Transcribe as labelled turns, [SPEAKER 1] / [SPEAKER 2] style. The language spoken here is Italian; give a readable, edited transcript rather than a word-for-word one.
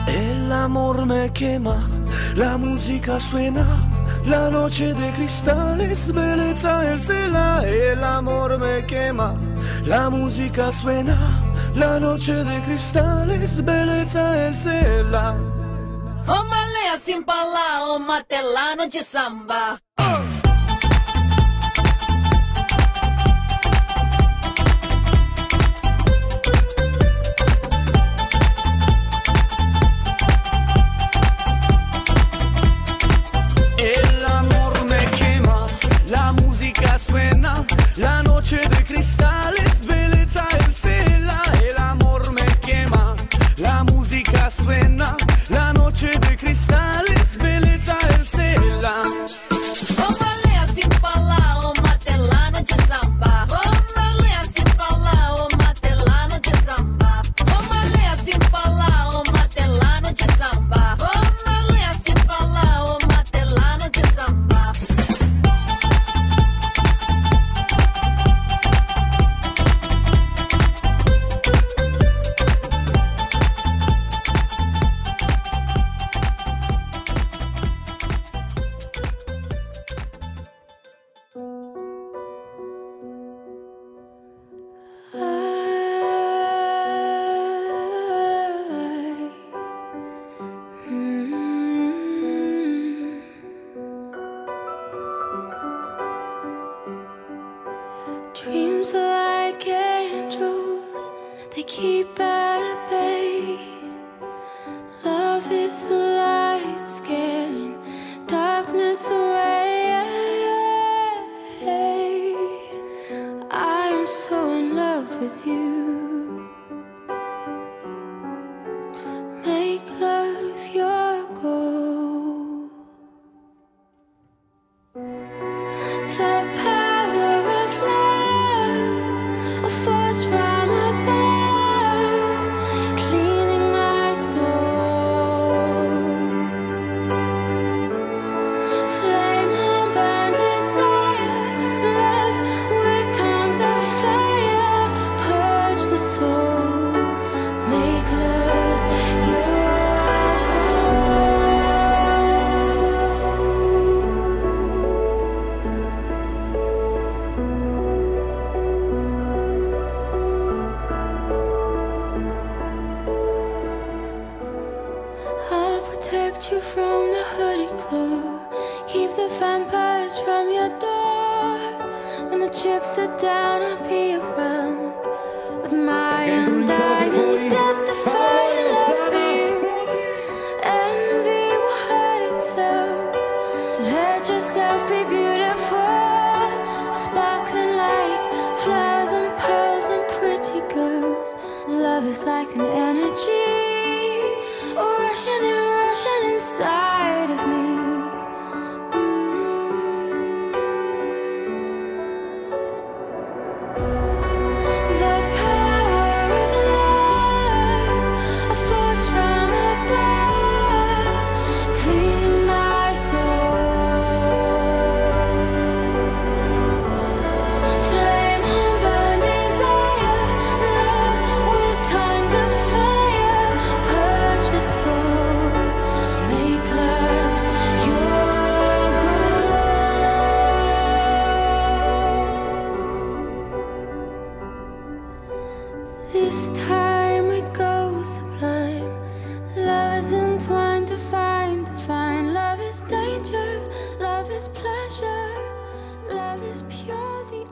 [SPEAKER 1] El amor me quema, la música suena, la noche de cristales, belleza el cela. El amor me quema, la música suena, la noche de cristales, belleza el cela.
[SPEAKER 2] Ô malé, assim pra lá, ô matelano de samba.
[SPEAKER 1] La noche de cristales, belleza el cela. El amor me quema, la música suena. La noche de cristales, belleza el cela.
[SPEAKER 2] Ô malé, assim pra lá, ô matelano de samba. Ô malé, assim pra lá, ô matelano de samba. Ô malé, assim pra lá, ô matelano de samba. Ô malé, assim pra lá, ô matelano de samba.
[SPEAKER 3] Dreams are like angels, they keep at bay. Love is the light scaring darkness away. I'm so in love with you. Make love your goal. The power of love, a force from above, cleaning my soul. Flame on burn desire, love with tongues of fire, purge the soul, make love your goal. I'll protect you from the hooded claw, keep the vampires from your door. When the chips are down, I'll be around with my undying death-defying love for you. Envy will hurt itself. Let yourself be beautiful, sparkling like flowers and pearls and pretty girls. Love is like an energy, rushing inside of me. The power of love, a force from above, cleaning my soul. Flame on burn desire, love with tongues of fire, purge the soul, make love your goal. This time we go sublime. Love is entwined to find. Love is danger, love is pleasure, love is pure, the